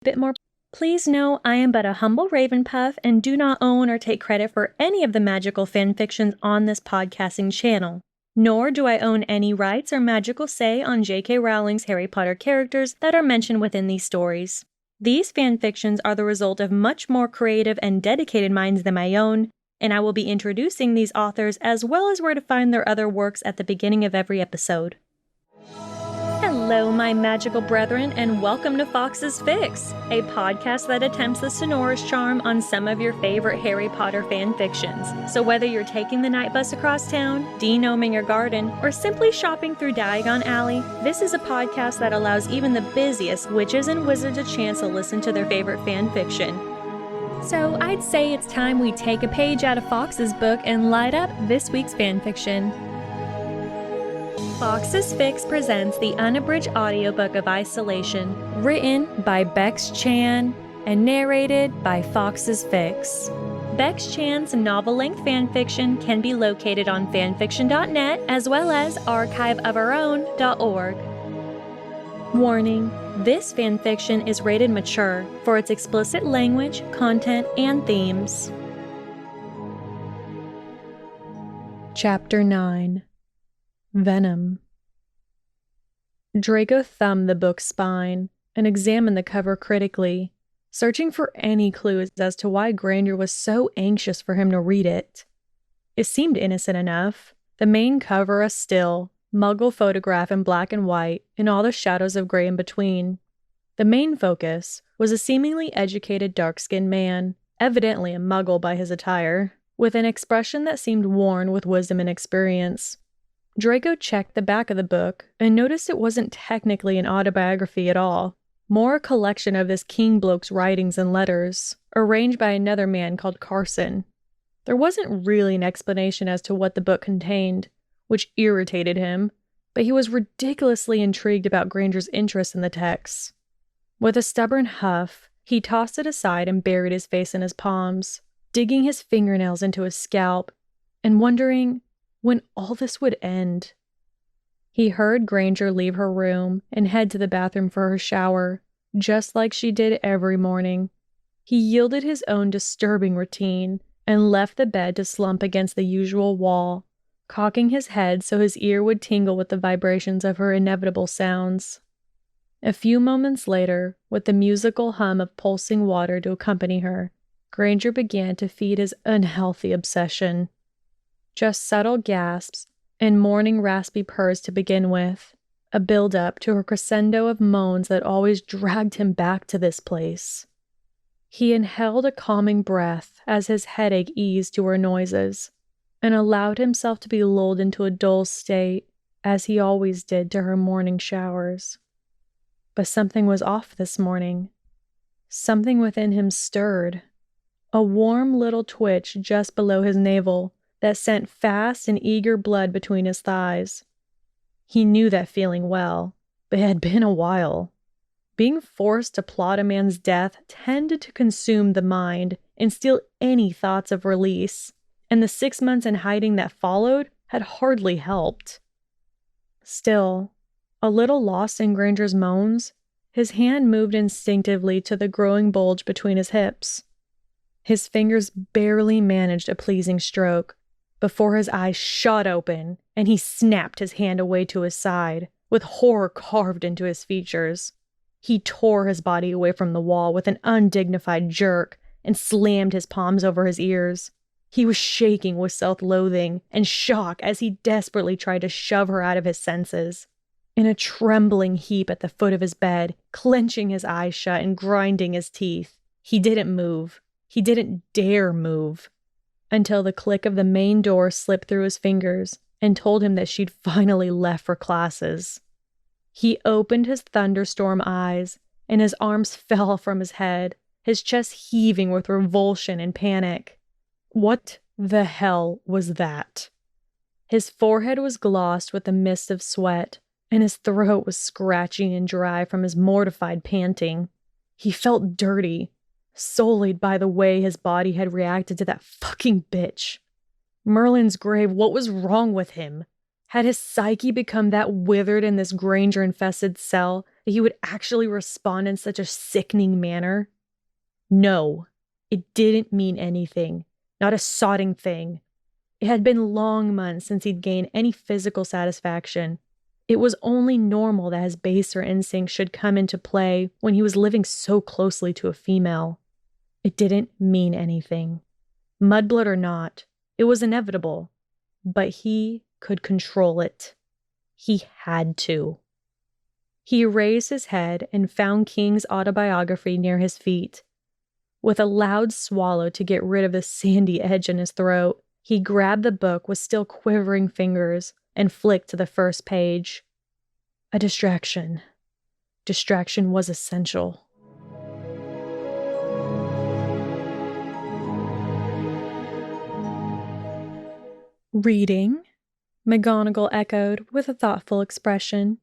bit more. Please know I am but a humble Ravenpuff and do not own or take credit for any of the magical fanfictions on this podcasting channel. Nor do I own any rights or magical say on J.K. Rowling's Harry Potter characters that are mentioned within these stories. These fanfictions are the result of much more creative and dedicated minds than my own, and I will be introducing these authors as well as where to find their other works at the beginning of every episode. Hello, my magical brethren, and welcome to Fawkes Fics, a podcast that attempts the Sonorous Charm on some of your favorite Harry Potter fanfictions. So whether you're taking the night bus across town, de-gnoming your garden, or simply shopping through Diagon Alley, this is a podcast that allows even the busiest witches and wizards a chance to listen to their favorite fanfiction. So I'd say it's time we take a page out of Fawkes' book and light up this week's fanfiction. Fawkes Fics presents the unabridged audiobook of Isolation, written by Bex-Chan and narrated by Fawkes Fics. Bex-Chan's novel-length fanfiction can be located on fanfiction.net as well as archiveofourown.org. Warning: this fanfiction is rated mature for its explicit language, content, and themes. Chapter 9. Venom. Draco thumbed the book's spine and examined the cover critically, searching for any clues as to why Granger was so anxious for him to read it. It seemed innocent enough. The main cover, a still, muggle photograph in black and white, and all the shadows of gray in between. The main focus was a seemingly educated dark-skinned man, evidently a muggle by his attire, with an expression that seemed worn with wisdom and experience. Draco checked the back of the book and noticed it wasn't technically an autobiography at all, more a collection of this king bloke's writings and letters, arranged by another man called Carson. There wasn't really an explanation as to what the book contained, which irritated him, but he was ridiculously intrigued about Granger's interest in the text. With a stubborn huff, he tossed it aside and buried his face in his palms, digging his fingernails into his scalp, and wondering when all this would end. He heard Granger leave her room and head to the bathroom for her shower, just like she did every morning. He yielded his own disturbing routine and left the bed to slump against the usual wall, cocking his head so his ear would tingle with the vibrations of her inevitable sounds. A few moments later, with the musical hum of pulsing water to accompany her, Granger began to feed his unhealthy obsession. Just subtle gasps and morning raspy purrs to begin with, a build-up to her crescendo of moans that always dragged him back to this place. He inhaled a calming breath as his headache eased to her noises, and allowed himself to be lulled into a dull state, as he always did to her morning showers. But something was off this morning. Something within him stirred. A warm little twitch just below his navel that sent fast and eager blood between his thighs. He knew that feeling well, but it had been a while. Being forced to plot a man's death tended to consume the mind and steal any thoughts of release, and the 6 months in hiding that followed had hardly helped. Still, a little lost in Granger's moans, his hand moved instinctively to the growing bulge between his hips. His fingers barely managed a pleasing stroke before his eyes shot open and he snapped his hand away to his side, with horror carved into his features. He tore his body away from the wall with an undignified jerk and slammed his palms over his ears. He was shaking with self-loathing and shock as he desperately tried to shove her out of his senses. In a trembling heap at the foot of his bed, clenching his eyes shut and grinding his teeth, he didn't move. He didn't dare move, until the click of the main door slipped through his fingers and told him that she'd finally left for classes. He opened his thunderstorm eyes, and his arms fell from his head, his chest heaving with revulsion and panic. What the hell was that? His forehead was glossed with a mist of sweat, and his throat was scratchy and dry from his mortified panting. He felt dirty, sullied by the way his body had reacted to that fucking bitch. Merlin's grave, what was wrong with him? Had his psyche become that withered in this Granger-infested cell that he would actually respond in such a sickening manner? No, it didn't mean anything. Not a sodding thing. It had been long months since he'd gained any physical satisfaction. It was only normal that his baser instincts should come into play when he was living so closely to a female. It didn't mean anything. Mudblood or not, it was inevitable. But he could control it. He had to. He raised his head and found King's autobiography near his feet. With a loud swallow to get rid of the sandy edge in his throat, he grabbed the book with still quivering fingers and flicked to the first page. A distraction. Distraction was essential. Reading? McGonagall echoed with a thoughtful expression.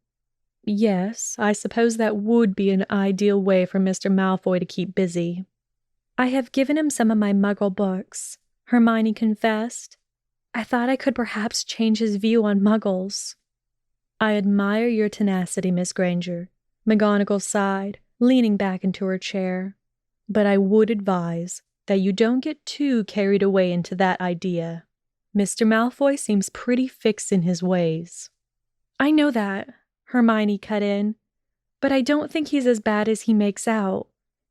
Yes, I suppose that would be an ideal way for Mr. Malfoy to keep busy. I have given him some of my Muggle books, Hermione confessed. I thought I could perhaps change his view on Muggles. I admire your tenacity, Miss Granger, McGonagall sighed, leaning back into her chair. But I would advise that you don't get too carried away into that idea. Mr. Malfoy seems pretty fixed in his ways. I know that, Hermione cut in, but I don't think he's as bad as he makes out.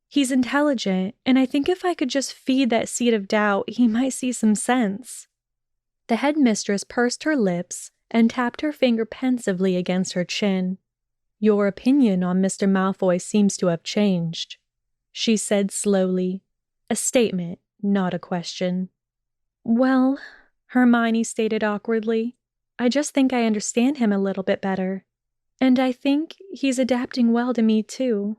He's intelligent, and I think if I could just feed that seed of doubt, he might see some sense. The headmistress pursed her lips and tapped her finger pensively against her chin. Your opinion on Mr. Malfoy seems to have changed, she said slowly, a statement, not a question. Well, Hermione stated awkwardly, I just think I understand him a little bit better. And I think he's adapting well to me, too.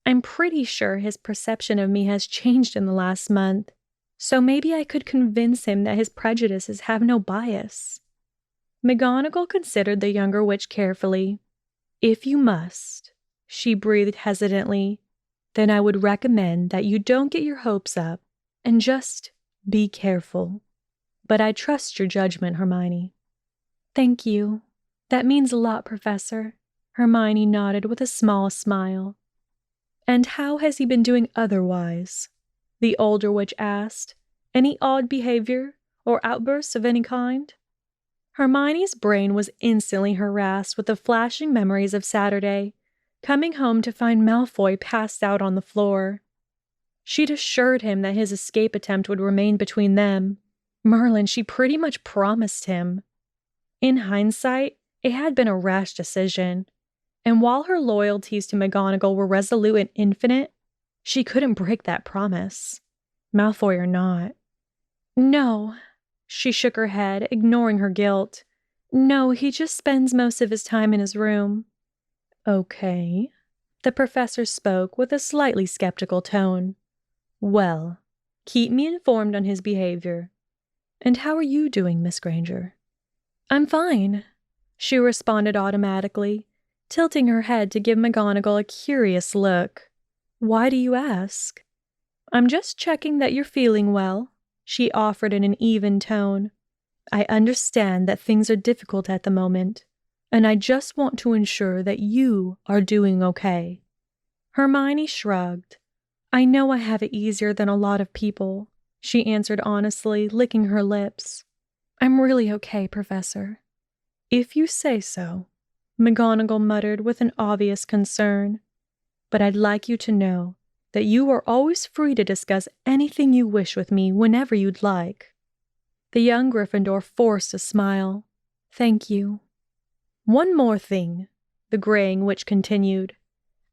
I'm pretty sure his perception of me has changed in the last month, so maybe I could convince him that his prejudices have no bias. McGonagall considered the younger witch carefully. If you must, she breathed hesitantly, then I would recommend that you don't get your hopes up and just be careful. But I trust your judgment, Hermione. Thank you. That means a lot, Professor. Hermione nodded with a small smile. And how has he been doing otherwise? The older witch asked. Any odd behavior or outbursts of any kind? Hermione's brain was instantly harassed with the flashing memories of Saturday, coming home to find Malfoy passed out on the floor. She'd assured him that his escape attempt would remain between them. Merlin, she pretty much promised him. In hindsight, it had been a rash decision, and while her loyalties to McGonagall were resolute and infinite, she couldn't break that promise. Malfoy or not. No, she shook her head, ignoring her guilt. No, he just spends most of his time in his room. Okay. The professor spoke with a slightly skeptical tone. Well, keep me informed on his behavior. And how are you doing, Miss Granger? I'm fine, she responded automatically, tilting her head to give McGonagall a curious look. Why do you ask? I'm just checking that you're feeling well, she offered in an even tone. I understand that things are difficult at the moment, and I just want to ensure that you are doing okay. Hermione shrugged. I know I have it easier than a lot of people, she answered honestly, licking her lips. I'm really okay, Professor. If you say so, McGonagall muttered with an obvious concern. But I'd like you to know that you are always free to discuss anything you wish with me whenever you'd like. The young Gryffindor forced a smile. Thank you. One more thing, the graying witch continued.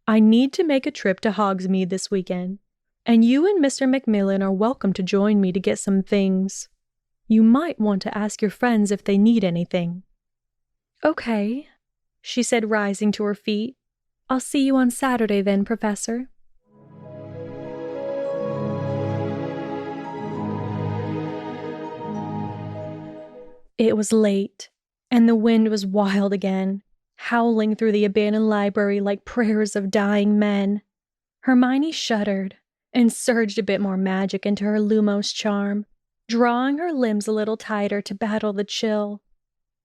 I need to make a trip to Hogsmeade this weekend, and you and Mr. Macmillan are welcome to join me to get some things. You might want to ask your friends if they need anything. Okay, she said, rising to her feet. I'll see you on Saturday then, Professor. It was late, and the wind was wild again, howling through the abandoned library like prayers of dying men. Hermione shuddered and surged a bit more magic into her Lumos charm, drawing her limbs a little tighter to battle the chill.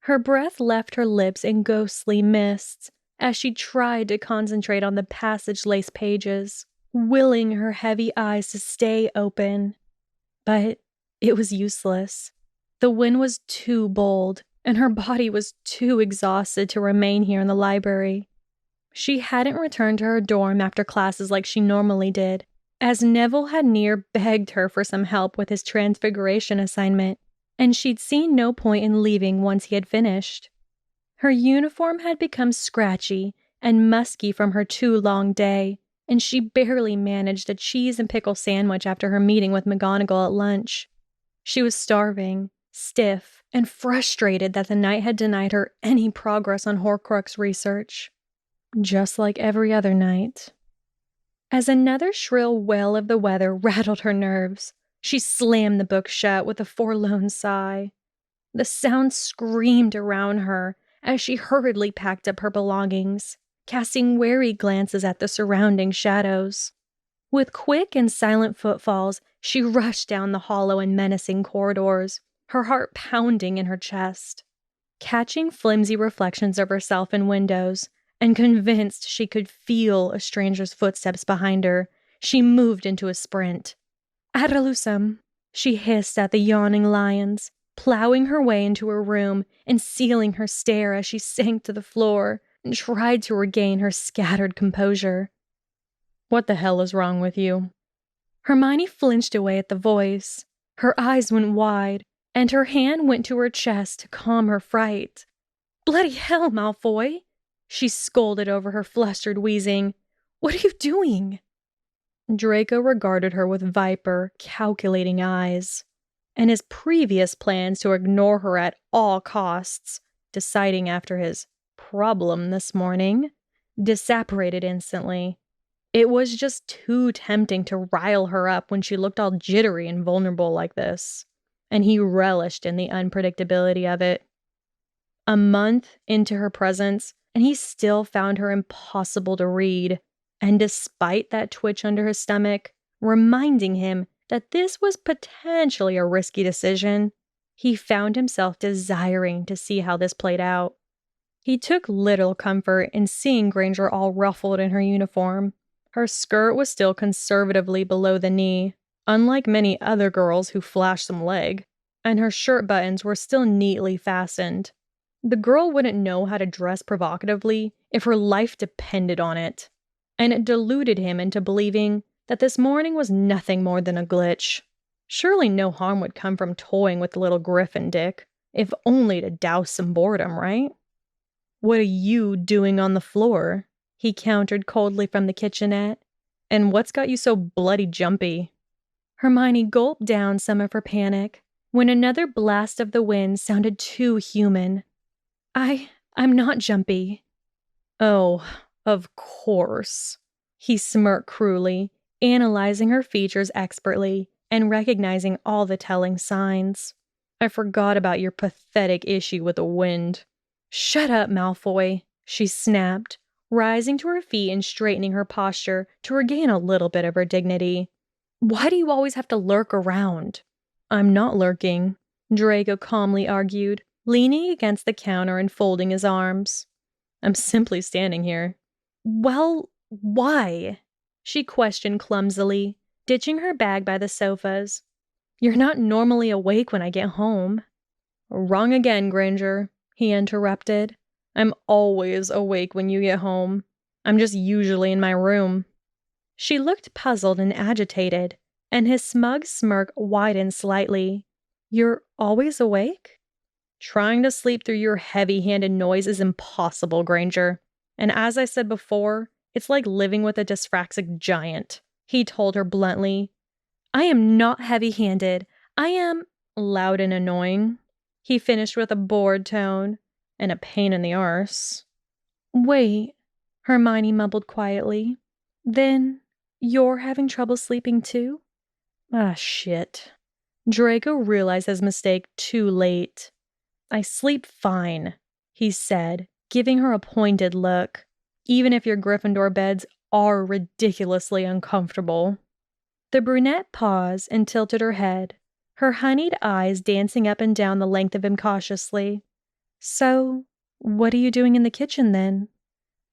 Her breath left her lips in ghostly mists as she tried to concentrate on the passage-laced pages, willing her heavy eyes to stay open. But it was useless. The wind was too bold, and her body was too exhausted to remain here in the library. She hadn't returned to her dorm after classes like she normally did, as Neville had near begged her for some help with his transfiguration assignment, and she'd seen no point in leaving once he had finished. Her uniform had become scratchy and musky from her too long day, and she barely managed a cheese and pickle sandwich after her meeting with McGonagall at lunch. She was starving, stiff, and frustrated that the night had denied her any progress on Horcrux research. Just like every other night. As another shrill wail of the weather rattled her nerves, she slammed the book shut with a forlorn sigh. The sound screamed around her as she hurriedly packed up her belongings, casting wary glances at the surrounding shadows. With quick and silent footfalls, she rushed down the hollow and menacing corridors, her heart pounding in her chest. Catching flimsy reflections of herself in windows, and convinced she could feel a stranger's footsteps behind her, she moved into a sprint. "Adelalusum," she hissed at the yawning lions, plowing her way into her room and sealing her stare as she sank to the floor and tried to regain her scattered composure. "What the hell is wrong with you?" Hermione flinched away at the voice. Her eyes went wide, and her hand went to her chest to calm her fright. "Bloody hell, Malfoy!" She scolded over her flustered wheezing. "What are you doing?" Draco regarded her with viper, calculating eyes, and his previous plans to ignore her at all costs, deciding after his problem this morning, disapparated instantly. It was just too tempting to rile her up when she looked all jittery and vulnerable like this, and he relished in the unpredictability of it. A month into her presence, and he still found her impossible to read, and despite that twitch under his stomach, reminding him that this was potentially a risky decision, he found himself desiring to see how this played out. He took little comfort in seeing Granger all ruffled in her uniform. Her skirt was still conservatively below the knee, unlike many other girls who flashed some leg, and her shirt buttons were still neatly fastened. The girl wouldn't know how to dress provocatively if her life depended on it, and it deluded him into believing that this morning was nothing more than a glitch. Surely no harm would come from toying with the little Griffin Dick, if only to douse some boredom, right? "What are you doing on the floor?" he countered coldly from the kitchenette. "And what's got you so bloody jumpy?" Hermione gulped down some of her panic when another blast of the wind sounded too human. I'm not jumpy." "Oh, of course." He smirked cruelly, analyzing her features expertly and recognizing all the telling signs. "I forgot about your pathetic issue with the wind." "Shut up, Malfoy," she snapped, rising to her feet and straightening her posture to regain a little bit of her dignity. "Why do you always have to lurk around?" "I'm not lurking," Draco calmly argued, leaning against the counter and folding his arms. "I'm simply standing here." "Well, why?" she questioned clumsily, ditching her bag by the sofas. "You're not normally awake when I get home." "Wrong again, Granger," he interrupted. "I'm always awake when you get home. I'm just usually in my room." She looked puzzled and agitated, and his smug smirk widened slightly. "You're always awake?" "Trying to sleep through your heavy-handed noise is impossible, Granger. And as I said before, it's like living with a dyspraxic giant," he told her bluntly. "I am not heavy-handed. I am loud and annoying," he finished with a bored tone, "and a pain in the arse." "Wait," Hermione mumbled quietly. "Then you're having trouble sleeping too?" "Ah, shit." Draco realized his mistake too late. "I sleep fine," he said, giving her a pointed look, "even if your Gryffindor beds are ridiculously uncomfortable." The brunette paused and tilted her head, her honeyed eyes dancing up and down the length of him cautiously. "So, what are you doing in the kitchen then?"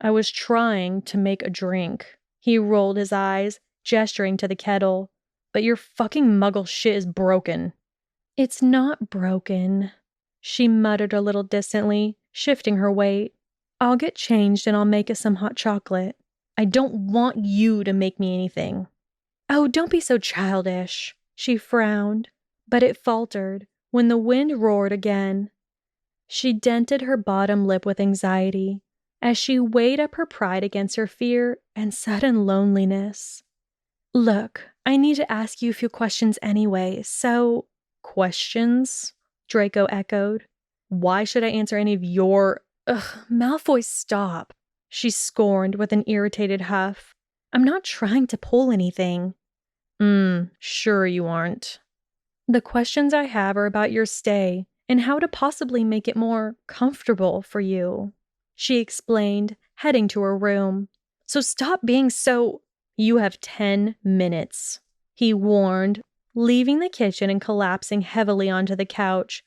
I was trying to make a drink. He rolled his eyes, gesturing to the kettle. But your fucking muggle shit is broken. It's not broken, she muttered a little distantly, shifting her weight. I'll get changed and I'll make us some hot chocolate. I don't want you to make me anything. Oh, don't be so childish, she frowned, but it faltered when the wind roared again. She dented her bottom lip with anxiety as she weighed up her pride against her fear and sudden loneliness. Look, I need to ask you a few questions anyway, so... Questions? Draco echoed. Why should I answer any of your... Ugh, Malfoy, stop. She scorned with an irritated huff. I'm not trying to pull anything. Sure you aren't. The questions I have are about your stay and how to possibly make it more comfortable for you, she explained, heading to her room. So stop being so... You have 10 minutes, he warned, leaving the kitchen and collapsing heavily onto the couch.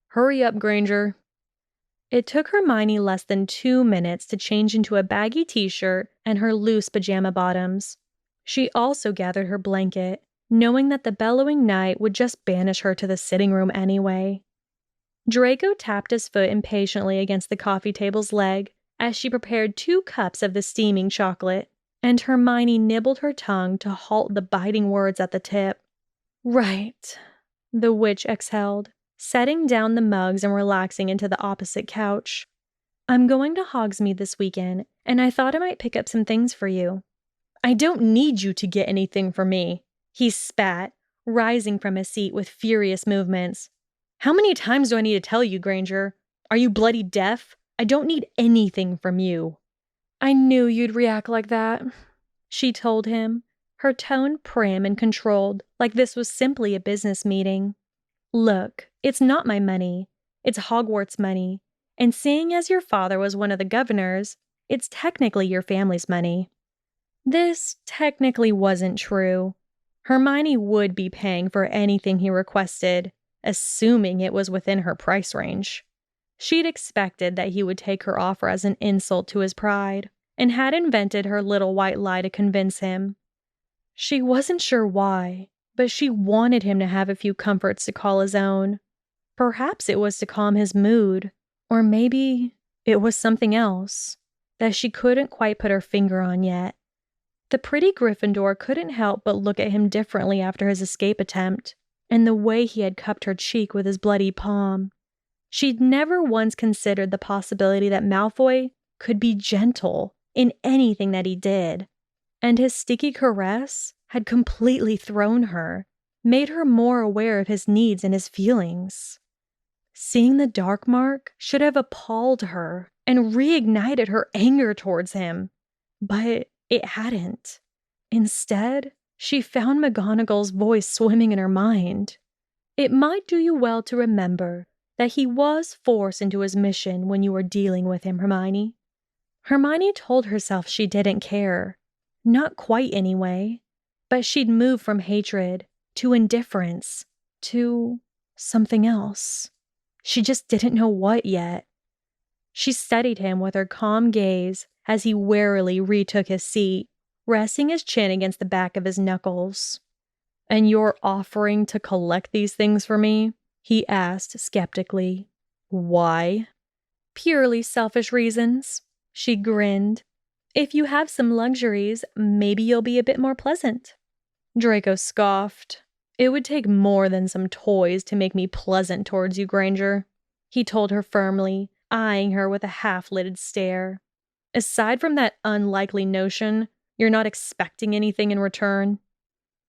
Hurry up, Granger. It took Hermione less than 2 minutes to change into a baggy t-shirt and her loose pajama bottoms. She also gathered her blanket, knowing that the bellowing night would just banish her to the sitting room anyway. Draco tapped his foot impatiently against the coffee table's leg as she prepared 2 cups of the steaming chocolate, and Hermione nibbled her tongue to halt the biting words at the tip. Right, the witch exhaled, setting down the mugs and relaxing into the opposite couch. I'm going to Hogsmeade this weekend, and I thought I might pick up some things for you. I don't need you to get anything for me, he spat, rising from his seat with furious movements. How many times do I need to tell you, Granger? Are you bloody deaf? I don't need anything from you. I knew you'd react like that, she told him, her tone prim and controlled, like this was simply a business meeting. Look, it's not my money. It's Hogwarts money. And seeing as your father was one of the governors, it's technically your family's money. This technically wasn't true. Hermione would be paying for anything he requested, assuming it was within her price range. She'd expected that he would take her offer as an insult to his pride, and had invented her little white lie to convince him. She wasn't sure why, but she wanted him to have a few comforts to call his own. Perhaps it was to calm his mood, or maybe it was something else that she couldn't quite put her finger on yet. The pretty Gryffindor couldn't help but look at him differently after his escape attempt, and the way he had cupped her cheek with his bloody palm. She'd never once considered the possibility that Malfoy could be gentle in anything that he did, and his sticky caress had completely thrown her, made her more aware of his needs and his feelings. Seeing the dark mark should have appalled her and reignited her anger towards him, but it hadn't. Instead, she found McGonagall's voice swimming in her mind. It might do you well to remember that he was forced into his mission when you were dealing with him, Hermione. Hermione told herself she didn't care. Not quite anyway. But she'd moved from hatred to indifference to something else. She just didn't know what yet. She studied him with her calm gaze as he warily retook his seat, resting his chin against the back of his knuckles. And you're offering to collect these things for me? He asked skeptically. Why? Purely selfish reasons, she grinned. If you have some luxuries, maybe you'll be a bit more pleasant. Draco scoffed. It would take more than some toys to make me pleasant towards you, Granger, he told her firmly, eyeing her with a half-lidded stare. Aside from that unlikely notion, you're not expecting anything in return.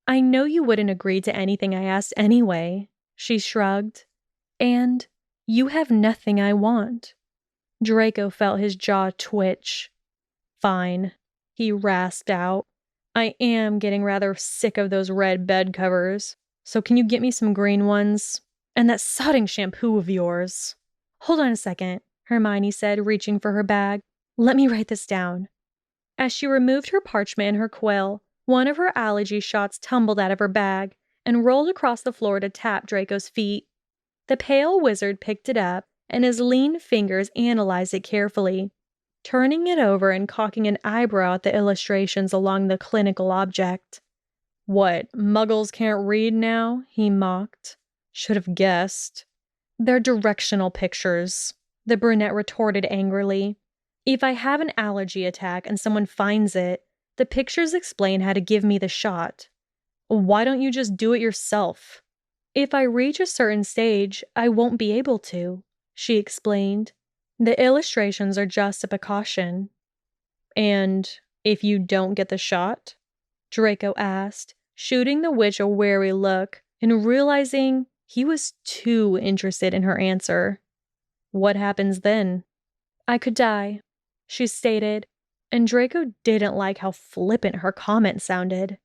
I know you wouldn't agree to anything I asked anyway, she shrugged. And you have nothing I want. Draco felt his jaw twitch. Fine, he rasped out. I am getting rather sick of those red bed covers, so can you get me some green ones? And that sodding shampoo of yours. Hold on a second, Hermione said, reaching for her bag. Let me write this down. As she removed her parchment and her quill, one of her allergy shots tumbled out of her bag and rolled across the floor to tap Draco's feet. The pale wizard picked it up, and his lean fingers analyzed it carefully. turning it over and cocking an eyebrow at the illustrations along the clinical object. "What, muggles can't read now?" he mocked. "Should have guessed." "They're directional pictures," the brunette retorted angrily. "If I have an allergy attack and someone finds it, the pictures explain how to give me the shot. Why don't you just do it yourself?" "If I reach a certain stage, I won't be able to," she explained. "The illustrations are just a precaution." "And if you don't get the shot?" Draco asked, shooting the witch a wary look and realizing he was too interested in her answer. "What happens then?" "I could die," she stated, and Draco didn't like how flippant her comment sounded.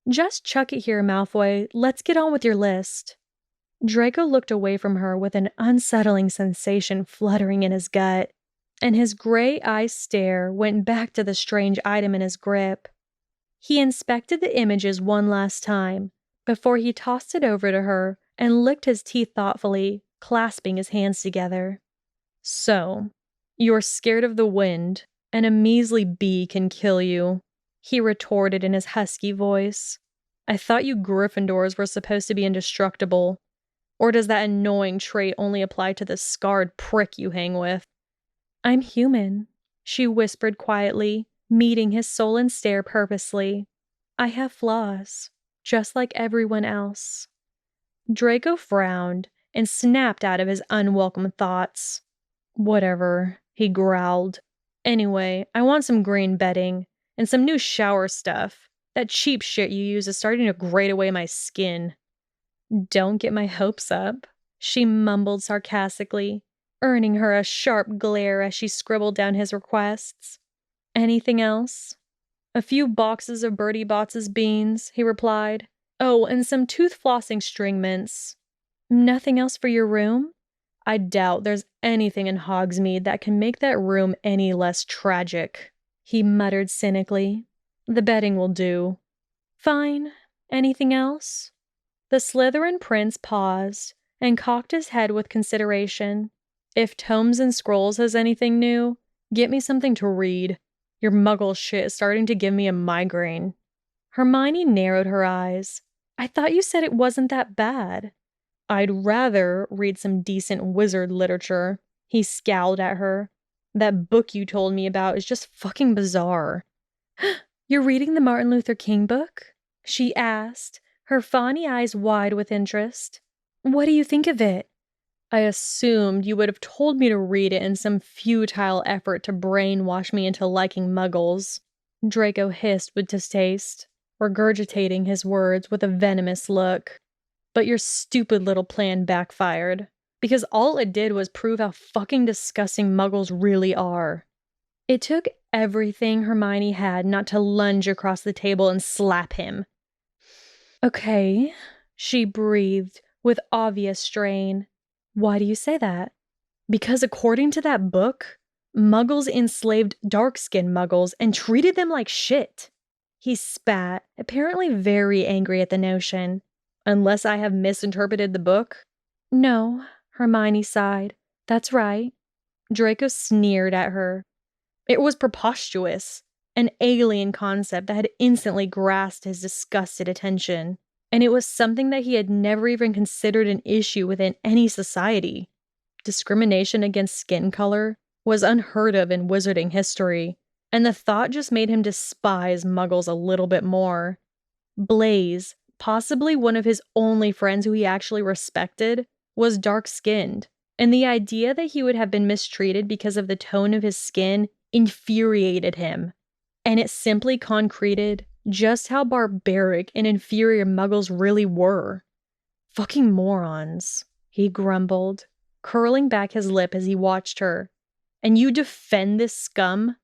"Just chuck it here, Malfoy. Let's get on with your list." Draco looked away from her with an unsettling sensation fluttering in his gut, and his gray eye stare went back to the strange item in his grip. He inspected the images one last time before he tossed it over to her and licked his teeth thoughtfully, clasping his hands together. "So, you're scared of the wind, and a measly bee can kill you," he retorted in his husky voice. "I thought you Gryffindors were supposed to be indestructible. Or does that annoying trait only apply to the scarred prick you hang with?" "I'm human," she whispered quietly, meeting his sullen stare purposely. "I have flaws, just like everyone else." Draco frowned and snapped out of his unwelcome thoughts. "Whatever," he growled. "Anyway, I want some green bedding and some new shower stuff. That cheap shit you use is starting to grate away my skin." "Don't get my hopes up," she mumbled sarcastically, earning her a sharp glare as she scribbled down his requests. "Anything else?" "A few boxes of Bertie Bott's beans," he replied. "Oh, and some tooth flossing string mints." "Nothing else for your room?" "I doubt there's anything in Hogsmeade that can make that room any less tragic," he muttered cynically. "The bedding will do." "Fine. Anything else?" The Slytherin prince paused and cocked his head with consideration. "If Tomes and Scrolls has anything new, get me something to read. Your muggle shit is starting to give me a migraine." Hermione narrowed her eyes. "I thought you said it wasn't that bad." "I'd rather read some decent wizard literature," he scowled at her. "That book you told me about is just fucking bizarre." "You're reading the Martin Luther King book?" she asked, her fawny eyes wide with interest. "What do you think of it?" "I assumed you would have told me to read it in some futile effort to brainwash me into liking muggles," Draco hissed with distaste, regurgitating his words with a venomous look. "But your stupid little plan backfired, because all it did was prove how fucking disgusting muggles really are." It took everything Hermione had not to lunge across the table and slap him. "Okay," she breathed with obvious strain. "Why do you say that?" "Because according to that book, muggles enslaved dark-skinned muggles and treated them like shit." He spat, apparently very angry at the notion. "Unless I have misinterpreted the book?" "No," Hermione sighed. "That's right." Draco sneered at her. It was preposterous, an alien concept that had instantly grasped his disgusted attention, and it was something that he had never even considered an issue within any society. Discrimination against skin color was unheard of in wizarding history, and the thought just made him despise muggles a little bit more. Blaise, possibly one of his only friends who he actually respected, was dark-skinned, and the idea that he would have been mistreated because of the tone of his skin infuriated him, and it simply concreted just how barbaric and inferior muggles really were. "Fucking morons," he grumbled, curling back his lip as he watched her. "And you defend this scum?"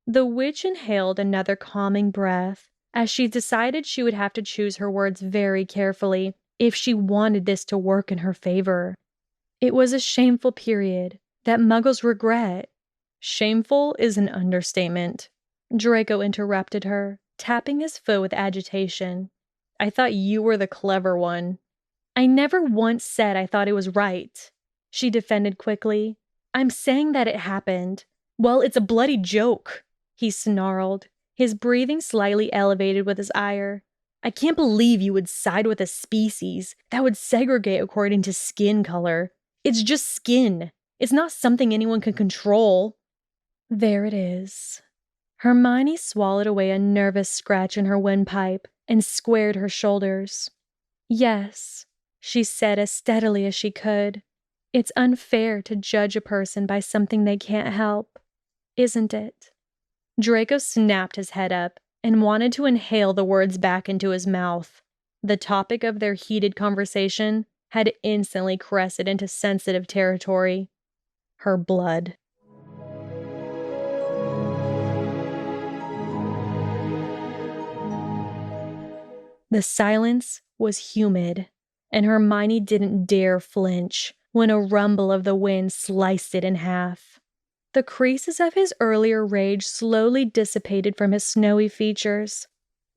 The witch inhaled another calming breath, as she decided she would have to choose her words very carefully if she wanted this to work in her favor. "It was a shameful period that muggles regret." "Shameful is an understatement," Draco interrupted her, tapping his foot with agitation. "I thought you were the clever one." "I never once said I thought it was right," she defended quickly. "I'm saying that it happened. Well, it's a bloody joke, he snarled, his breathing slightly elevated with his ire. I can't believe you would side with a species that would segregate according to skin color. It's just skin. It's not something anyone can control. There it is. Hermione swallowed away a nervous scratch in her windpipe and squared her shoulders. Yes, she said as steadily as she could. It's unfair to judge a person by something they can't help, isn't it? Draco snapped his head up and wanted to inhale the words back into his mouth. The topic of their heated conversation had instantly crested into sensitive territory. Her blood. The silence was humid, and Hermione didn't dare flinch when a rumble of the wind sliced it in half. The creases of his earlier rage slowly dissipated from his snowy features,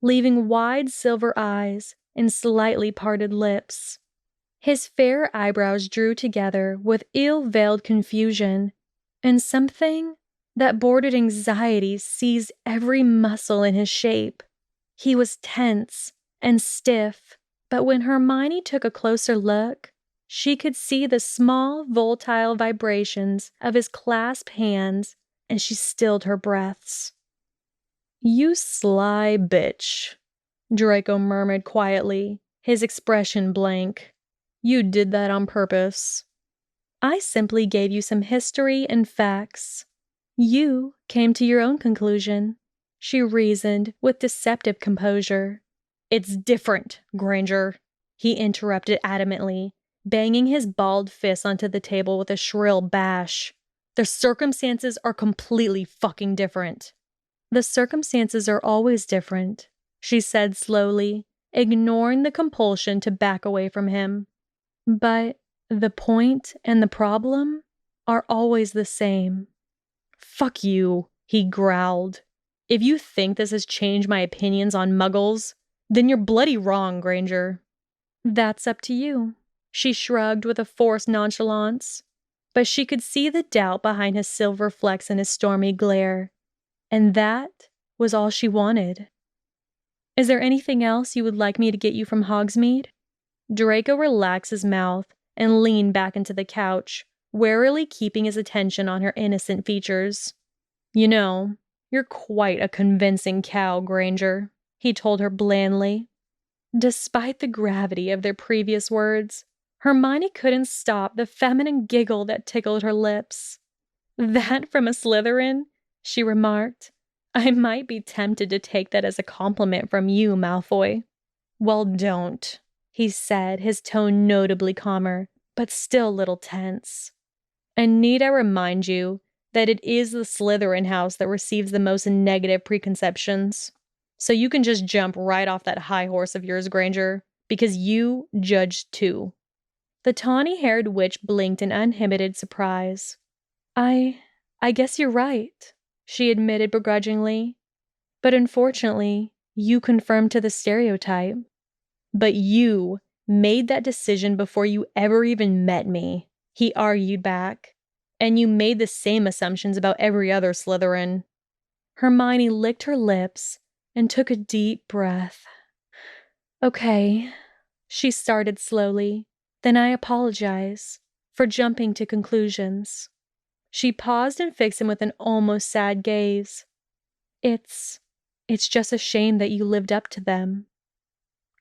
leaving wide silver eyes and slightly parted lips. His fair eyebrows drew together with ill-veiled confusion, and something that bordered anxiety seized every muscle in his shape. He was tense and stiff, but when Hermione took a closer look, she could see the small, volatile vibrations of his clasped hands, and she stilled her breaths. You sly bitch, Draco murmured quietly, his expression blank. You did that on purpose. I simply gave you some history and facts. You came to your own conclusion, she reasoned with deceptive composure. It's different, Granger, he interrupted adamantly, banging his balled fist onto the table with a shrill bash. The circumstances are completely fucking different. The circumstances are always different, she said slowly, ignoring the compulsion to back away from him. But the point and the problem are always the same. Fuck you, he growled. If you think this has changed my opinions on muggles, then you're bloody wrong, Granger. That's up to you, she shrugged with a forced nonchalance. But she could see the doubt behind his silver flecks and his stormy glare. And that was all she wanted. Is there anything else you would like me to get you from Hogsmeade? Draco relaxed his mouth and leaned back into the couch, warily keeping his attention on her innocent features. You know, you're quite a convincing cow, Granger, he told her blandly. Despite the gravity of their previous words, Hermione couldn't stop the feminine giggle that tickled her lips. That from a Slytherin? She remarked. I might be tempted to take that as a compliment from you, Malfoy. Well, don't, he said, his tone notably calmer, but still a little tense. And need I remind you that it is the Slytherin house that receives the most negative preconceptions? So you can just jump right off that high horse of yours, Granger, because you judged too. The tawny-haired witch blinked in uninhibited surprise. I guess you're right, she admitted begrudgingly. But unfortunately, you conformed to the stereotype. But you made that decision before you ever even met me, he argued back. And you made the same assumptions about every other Slytherin. Hermione licked her lips and took a deep breath. Okay, she started slowly. Then I apologize for jumping to conclusions. She paused and fixed him with an almost sad gaze. It's just a shame that you lived up to them.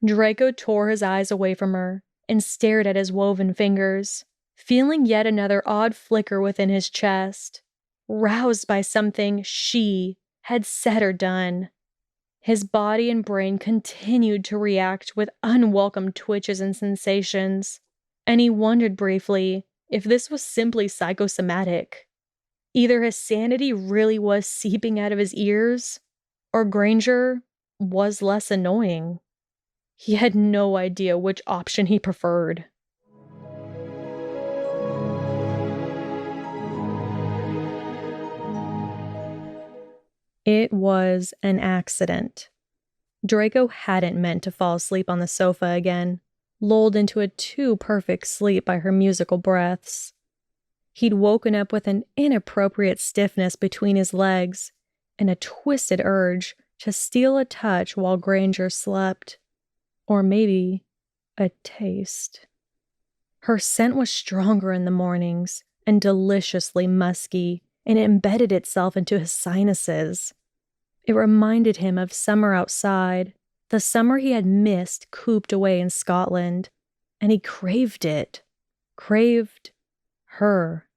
Draco tore his eyes away from her and stared at his woven fingers, feeling yet another odd flicker within his chest, roused by something she had said or done. His body and brain continued to react with unwelcome twitches and sensations, and he wondered briefly if this was simply psychosomatic. Either his sanity really was seeping out of his ears, or Granger was less annoying. He had no idea which option he preferred. It was an accident. Draco hadn't meant to fall asleep on the sofa again, lulled into a too perfect sleep by her musical breaths. He'd woken up with an inappropriate stiffness between his legs and a twisted urge to steal a touch while Granger slept. Or maybe a taste. Her scent was stronger in the mornings and deliciously musky, and it embedded itself into his sinuses. It reminded him of summer outside, the summer he had missed cooped away in Scotland, and he craved it. Craved her.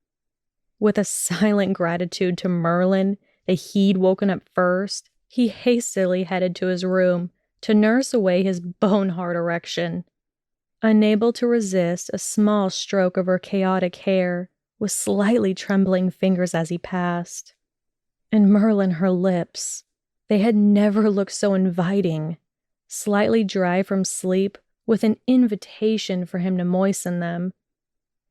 With a silent gratitude to Merlin that he'd woken up first, he hastily headed to his room to nurse away his bone-hard erection. Unable to resist a small stroke of her chaotic hair, with slightly trembling fingers as he passed. And Merlin, her lips. They had never looked so inviting, slightly dry from sleep, with an invitation for him to moisten them.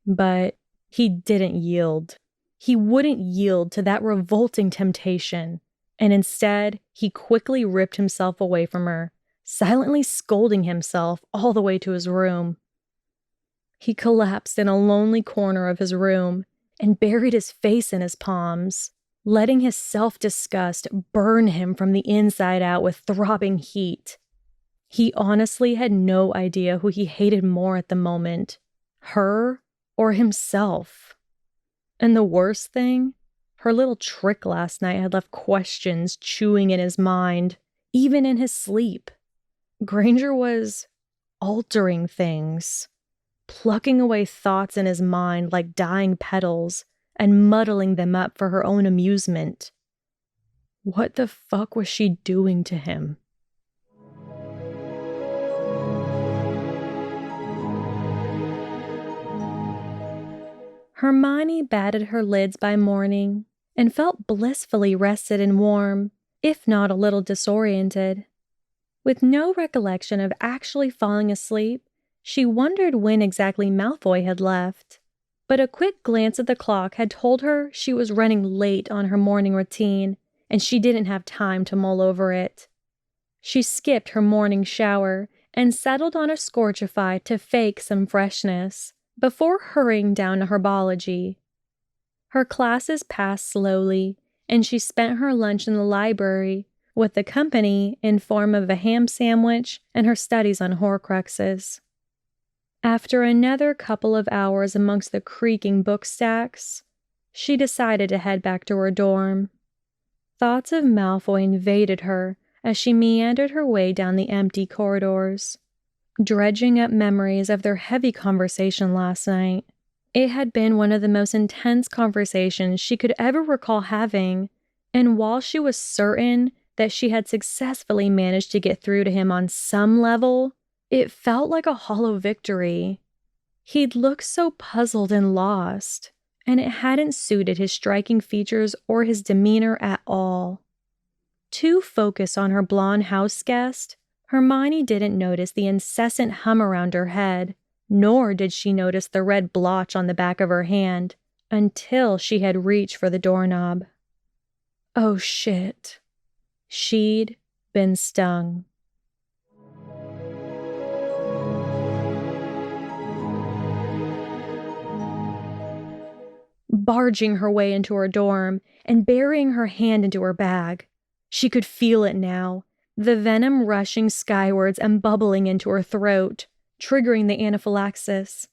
But he didn't yield. He wouldn't yield to that revolting temptation, and instead, he quickly ripped himself away from her, silently scolding himself all the way to his room. He collapsed in a lonely corner of his room and buried his face in his palms, letting his self-disgust burn him from the inside out with throbbing heat. He honestly had no idea who he hated more at the moment, her or himself. And the worst thing, her little trick last night had left questions chewing in his mind, even in his sleep. Granger was altering things, plucking away thoughts in his mind like dying petals and muddling them up for her own amusement. What the fuck was she doing to him? Hermione batted her lids by morning and felt blissfully rested and warm, if not a little disoriented. With no recollection of actually falling asleep, she wondered when exactly Malfoy had left. But a quick glance at the clock had told her she was running late on her morning routine, and she didn't have time to mull over it. She skipped her morning shower and settled on a Scorchify to fake some freshness, before hurrying down to herbology. Her classes passed slowly, and she spent her lunch in the library, with the company in form of a ham sandwich and her studies on Horcruxes. After another couple of hours amongst the creaking book stacks, she decided to head back to her dorm. Thoughts of Malfoy invaded her as she meandered her way down the empty corridors, dredging up memories of their heavy conversation last night. It had been one of the most intense conversations she could ever recall having, and while she was certain that she had successfully managed to get through to him on some level, it felt like a hollow victory. He'd looked so puzzled and lost, and it hadn't suited his striking features or his demeanor at all. Too focused on her blonde house guest, Hermione didn't notice the incessant hum around her head, nor did she notice the red blotch on the back of her hand until she had reached for the doorknob. Oh shit. She'd been stung. Barging her way into her dorm and burying her hand into her bag. She could feel it now, the venom rushing skywards and bubbling into her throat, triggering the anaphylaxis.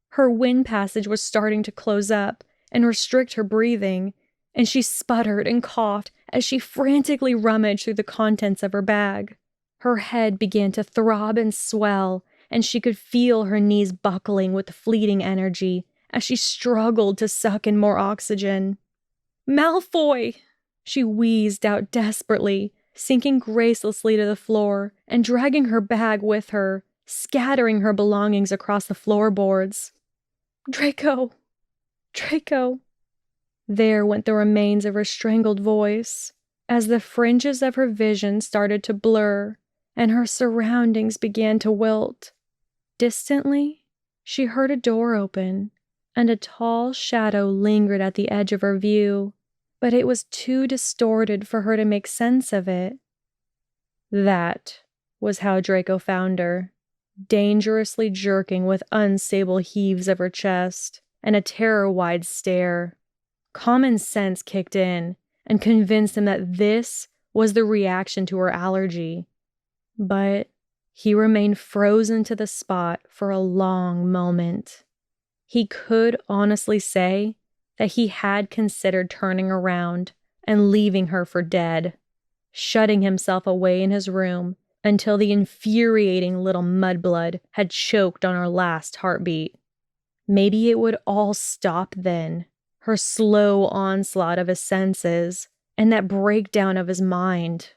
Her wind passage was starting to close up and restrict her breathing, and she sputtered and coughed as she frantically rummaged through the contents of her bag. Her head began to throb and swell, and she could feel her knees buckling with fleeting energy as she struggled to suck in more oxygen. "Malfoy!" she wheezed out desperately, sinking gracelessly to the floor and dragging her bag with her, scattering her belongings across the floorboards. "Draco! Draco!" There went the remains of her strangled voice, as the fringes of her vision started to blur and her surroundings began to wilt. Distantly, she heard a door open, and a tall shadow lingered at the edge of her view, but it was too distorted for her to make sense of it. That was how Draco found her, dangerously jerking with unstable heaves of her chest, and a terror-wide stare. Common sense kicked in and convinced him that this was the reaction to her allergy. But he remained frozen to the spot for a long moment. He could honestly say that he had considered turning around and leaving her for dead, shutting himself away in his room until the infuriating little mudblood had choked on her last heartbeat. Maybe it would all stop then, her slow onslaught of his senses and that breakdown of his mind.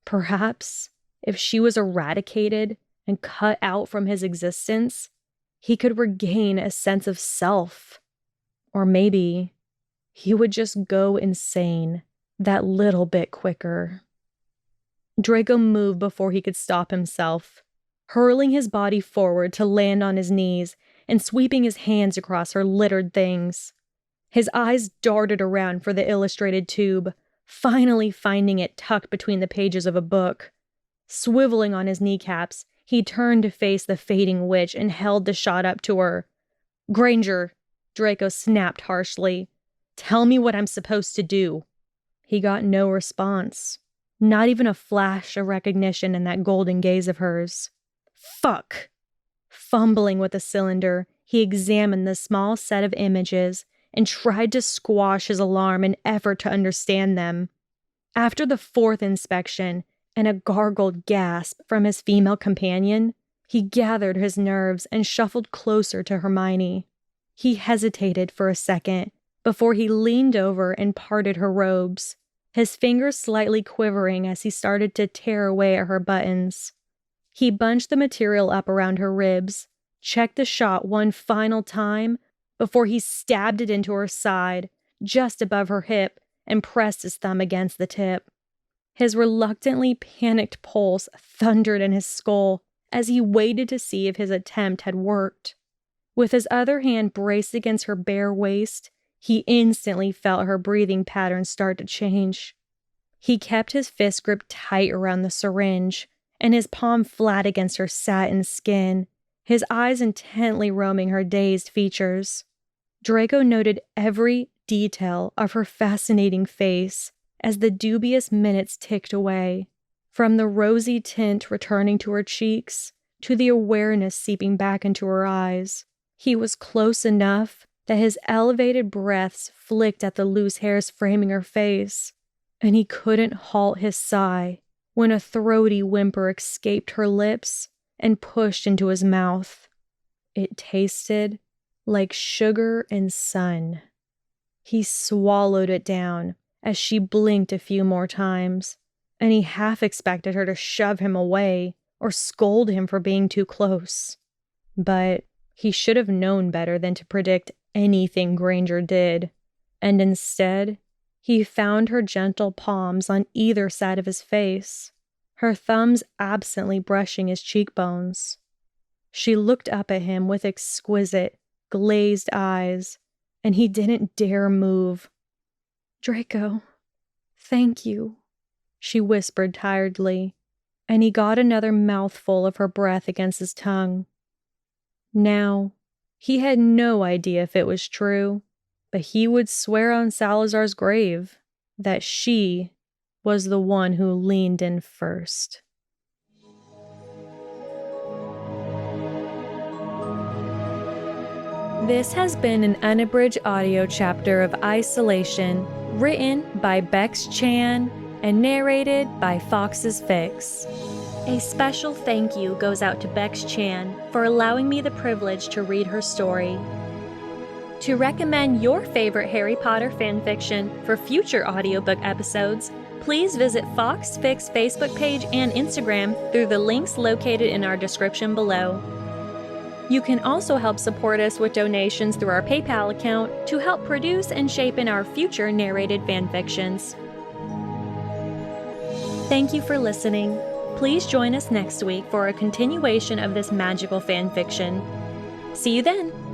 Perhaps, if she was eradicated and cut out from his existence, he could regain a sense of self. Or maybe he would just go insane that little bit quicker. Draco moved before he could stop himself, hurling his body forward to land on his knees and sweeping his hands across her littered things. His eyes darted around for the illustrated tube, finally finding it tucked between the pages of a book. Swiveling on his kneecaps, he turned to face the fading witch and held the shot up to her. "Granger," Draco snapped harshly, "tell me what I'm supposed to do." He got no response, not even a flash of recognition in that golden gaze of hers. "Fuck!" Fumbling with the cylinder, he examined the small set of images and tried to squash his alarm in effort to understand them. After the fourth inspection and a gargled gasp from his female companion, he gathered his nerves and shuffled closer to Hermione. He hesitated for a second before he leaned over and parted her robes, his fingers slightly quivering as he started to tear away at her buttons. He bunched the material up around her ribs, checked the shot one final time before he stabbed it into her side, just above her hip, and pressed his thumb against the tip. His reluctantly panicked pulse thundered in his skull as he waited to see if his attempt had worked. With his other hand braced against her bare waist, he instantly felt her breathing pattern start to change. He kept his fist gripped tight around the syringe, and his palm flat against her satin skin, his eyes intently roaming her dazed features. Draco noted every detail of her fascinating face as the dubious minutes ticked away, from the rosy tint returning to her cheeks to the awareness seeping back into her eyes. He was close enough that his elevated breaths flicked at the loose hairs framing her face, and he couldn't halt his sigh when a throaty whimper escaped her lips and pushed into his mouth. It tasted like sugar and sun. He swallowed it down as she blinked a few more times, and he half expected her to shove him away or scold him for being too close. But he should have known better than to predict anything Granger did, and instead, he found her gentle palms on either side of his face, her thumbs absently brushing his cheekbones. She looked up at him with exquisite, glazed eyes, and he didn't dare move. "Draco, thank you," she whispered tiredly, and he got another mouthful of her breath against his tongue. Now, he had no idea if it was true, but he would swear on Salazar's grave that she was the one who leaned in first. This has been an unabridged audio chapter of Isolation, written by Bex-Chan and narrated by Fawkes Fics. A special thank you goes out to Bex-Chan for allowing me the privilege to read her story. To recommend your favorite Harry Potter fanfiction for future audiobook episodes, please visit Fawkes Fics Facebook page and Instagram through the links located in our description below. You can also help support us with donations through our PayPal account to help produce and shape in our future narrated fanfictions. Thank you for listening. Please join us next week for a continuation of this magical fanfiction. See you then!